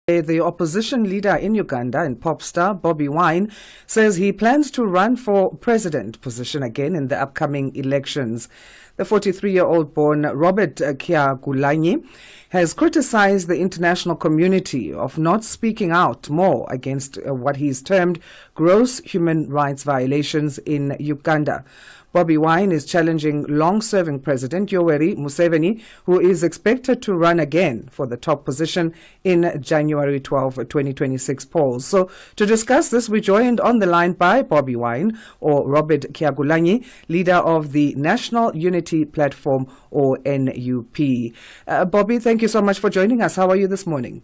The opposition leader in Uganda and pop star Bobiwine says he plans to run for president position again in the upcoming elections. The 43-year-old born Robert Kyagulanyi has criticized the international community of not speaking out more against what he's termed gross human rights violations in Uganda. Bobiwine is challenging long-serving President Yoweri Museveni, who is expected to run again for the top position in January 12, 2026 polls. So to discuss this, we're joined on the line by Bobiwine, or Robert Kyagulanyi, leader of the National Unity Platform, or NUP. Bobby, thank you so much for joining us. How are you this morning?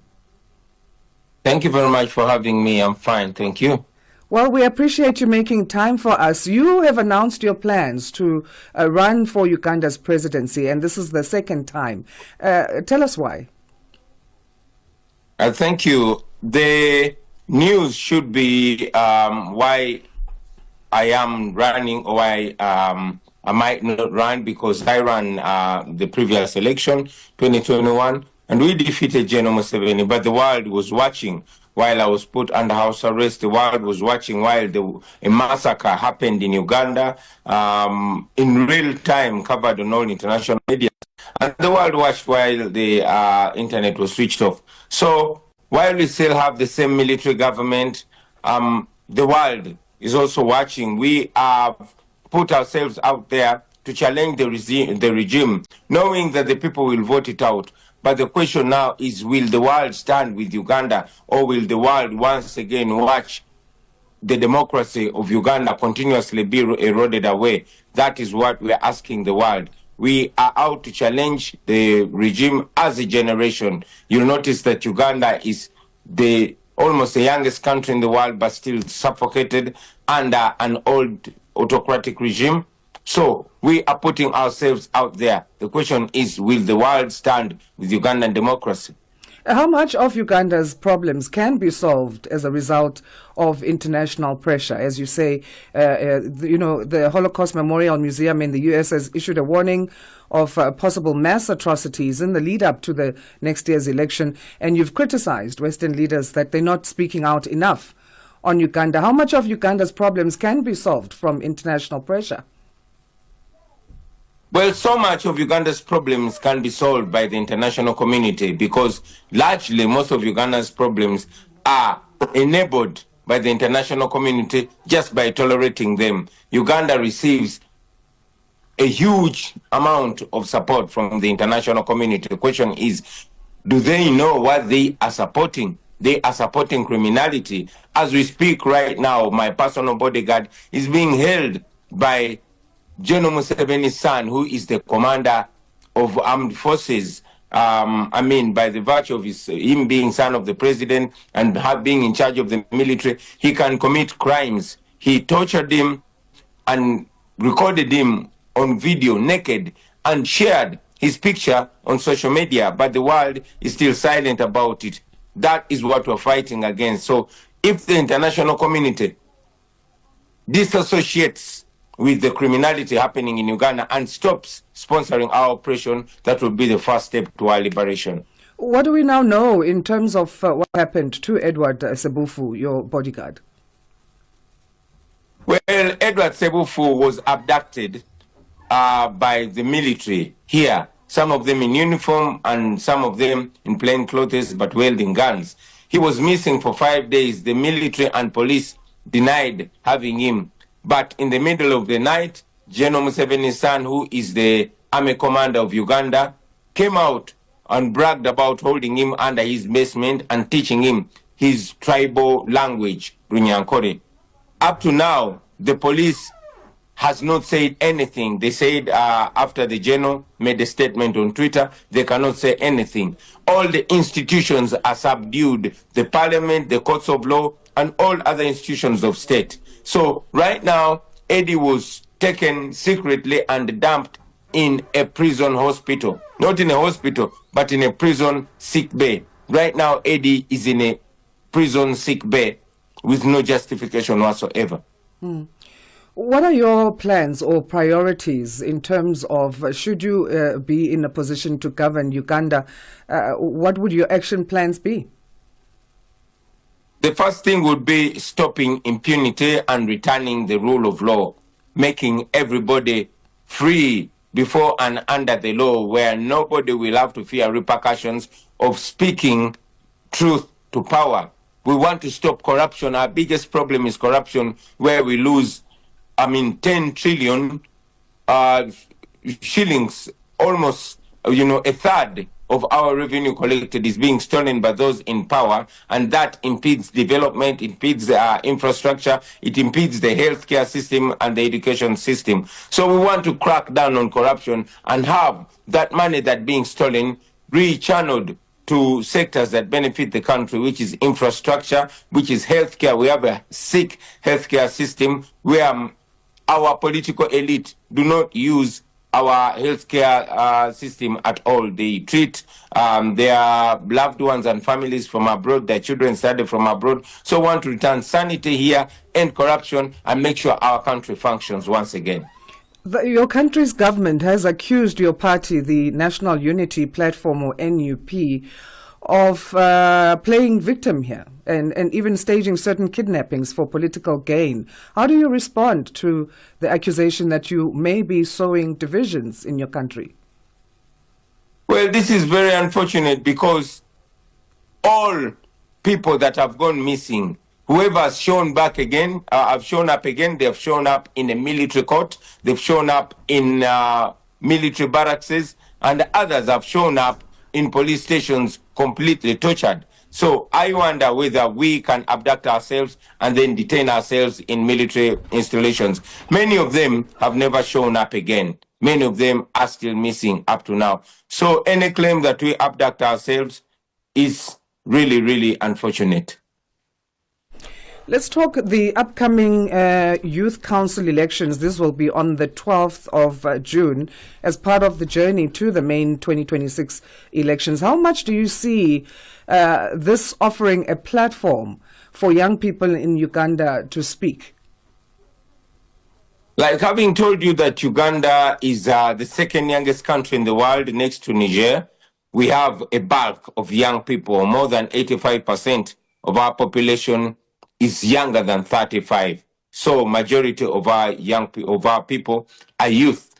Thank you very much for having me. I'm fine. Thank you. Well, we appreciate you making time for us. You have announced your plans to run for Uganda's presidency, and this is the second time. Tell us why. Thank you. The news should be why I am running or why I might not run, because I ran the previous election, 2021, and we defeated General Museveni, but the world was watching. While I was put under house arrest, the world was watching while a massacre happened in Uganda, in real time, covered on all international media. And the world watched while the internet was switched off. So while we still have the same military government, the world is also watching. We have put ourselves out there to challenge the regime, knowing that the people will vote it out. But the question now is, will the world stand with Uganda, or will the world once again watch the democracy of Uganda continuously be eroded away? That is what we are asking the world. We are out to challenge the regime as a generation. You'll notice that Uganda is almost the youngest country in the world, but still suffocated under an old autocratic regime. So we are putting ourselves out there. The question is, will the world stand with Ugandan democracy? How much of Uganda's problems can be solved as a result of international pressure? As you say, the Holocaust Memorial Museum in the U.S. has issued a warning of possible mass atrocities in the lead up to the next year's election, and you've criticized Western leaders that they're not speaking out enough on Uganda. How much of Uganda's problems can be solved from international pressure? Well, so much of Uganda's problems can be solved by the international community, because largely most of Uganda's problems are enabled by the international community just by tolerating them. Uganda receives a huge amount of support from the international community. The question is, do they know what they are supporting? They are supporting criminality. As we speak right now, my personal bodyguard is being held by General Museveni's son, who is the commander of armed forces. By the virtue of him being son of the president and being in charge of the military, he can commit crimes. He tortured him and recorded him on video naked and shared his picture on social media, but the world is still silent about it. That is what we're fighting against. So if the international community disassociates with the criminality happening in Uganda and stops sponsoring our oppression, that will be the first step to our liberation. What do we now know in terms of what happened to Edward Sebufu, your bodyguard? Well, Edward Sebufu was abducted by the military here, some of them in uniform and some of them in plain clothes but wielding guns. He was missing for 5 days. The military and police denied having him. But in the middle of the night, General Museveni's son, who is the army commander of Uganda, came out and bragged about holding him under his basement and teaching him his tribal language, Runyankore. Up to now, the police has not said anything. They said after the general made a statement on Twitter, they cannot say anything. All the institutions are subdued, the parliament, the courts of law, and all other institutions of state. So right now, Eddie was taken secretly and dumped in a prison hospital. Not in a hospital, but in a prison sick bay. Right now, Eddie is in a prison sick bay with no justification whatsoever. What are your plans or priorities in terms of, should you be in a position to govern Uganda, what would your action plans be? The first thing would be stopping impunity and returning the rule of law, making everybody free before and under the law, where nobody will have to fear repercussions of speaking truth to power. We want to stop corruption. Our biggest problem is corruption, where we lose, 10 trillion shillings, almost, a third of our revenue collected is being stolen by those in power, and that impedes development, impedes infrastructure, it impedes the healthcare system and the education system. So we want to crack down on corruption and have that money that being stolen rechanneled to sectors that benefit the country, which is infrastructure, which is healthcare. We have a sick healthcare system where our political elite do not use our healthcare system at all. They treat their loved ones and families from abroad, their children study from abroad. So we want to return sanity here, end corruption, and make sure our country functions once again. Your country's government has accused your party, the National Unity Platform, or NUP, of playing victim here and even staging certain kidnappings for political gain. How do you respond to the accusation that you may be sowing divisions in your country? Well, this is very unfortunate because all people that have gone missing, whoever has shown back again, have shown up again, they've shown up in a military court, they've shown up in military barracks, and others have shown up in police stations completely tortured. So I wonder whether we can abduct ourselves and then detain ourselves in military installations. Many of them have never shown up again. Many of them are still missing up to now. So any claim that we abduct ourselves is really, really unfortunate. Let's talk the upcoming Youth Council elections. This will be on the 12th of June as part of the journey to the main 2026 elections. How much do you see this offering a platform for young people in Uganda to speak? Like having told you that Uganda is the second youngest country in the world next to Niger, we have a bulk of young people. More than 85% of our population is younger than 35. So majority of our people are youth.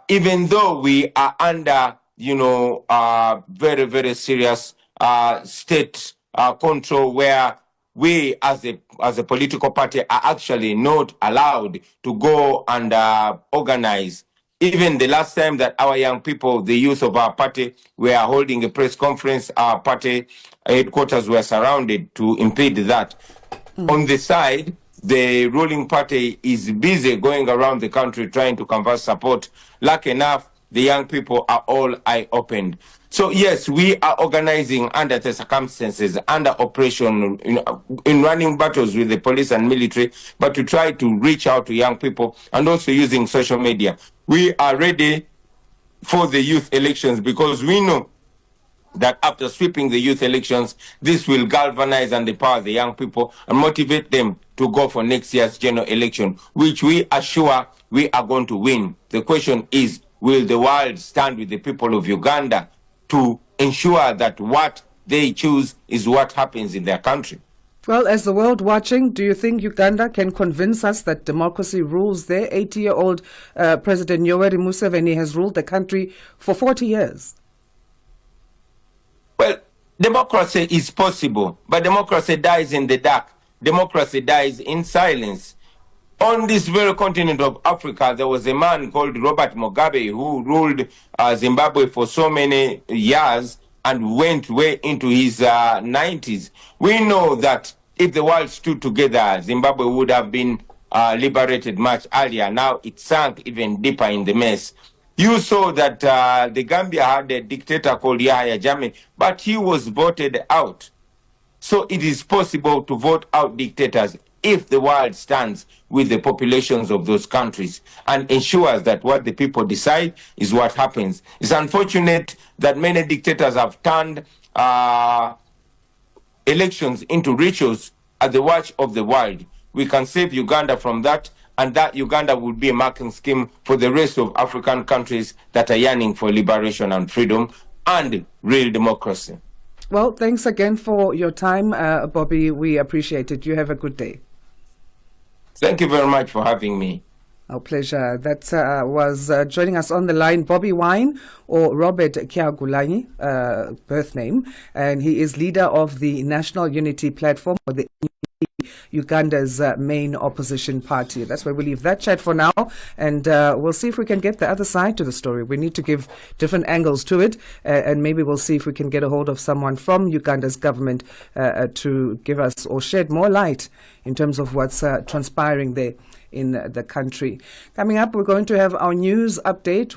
Even though we are under, very, very serious state control, where we as a political party are actually not allowed to go and organize. Even the last time that our young people, the youth of our party, were holding a press conference, our party headquarters were surrounded to impede that. On the side, the ruling party is busy going around the country trying to convert support. Lucky enough, the young people are all eye-opened. So yes, we are organizing under the circumstances, under operation, in running battles with the police and military, but to try to reach out to young people and also using social media. We are ready for the youth elections because we know that after sweeping the youth elections, this will galvanize and empower the young people and motivate them to go for next year's general election, which we are sure we are going to win. The question is, will the world stand with the people of Uganda to ensure that what they choose is what happens in their country? Well, as the world watching, do you think Uganda can convince us that democracy rules there? 80-year-old President Yoweri Museveni has ruled the country for 40 years. Well, democracy is possible, but democracy dies in the dark. Democracy dies in silence. On this very continent of Africa, there was a man called Robert Mugabe who ruled Zimbabwe for so many years and went way into his 90s. We know that if the world stood together, Zimbabwe would have been liberated much earlier. Now it sank even deeper in the mess. You saw that the Gambia had a dictator called Yahya Jammeh, but he was voted out. So it is possible to vote out dictators if the world stands with the populations of those countries and ensures that what the people decide is what happens. It's unfortunate that many dictators have turned elections into rituals at the watch of the world. We can save Uganda from that, and that Uganda will be a marking scheme for the rest of African countries that are yearning for liberation and freedom and real democracy. Well, thanks again for your time, Bobby. We appreciate it. You have a good day. Thank you very much for having me. Our pleasure. That was joining us on the line, Bobiwine, or Robert Kyagulanyi, birth name, and he is leader of the National Unity Platform, or the Uganda's main opposition party. That's where we leave that chat for now, and we'll see if we can get the other side to the story. We need to give different angles to it, and maybe we'll see if we can get a hold of someone from Uganda's government to give us or shed more light in terms of what's transpiring there in the country. Coming up, we're going to have our news update.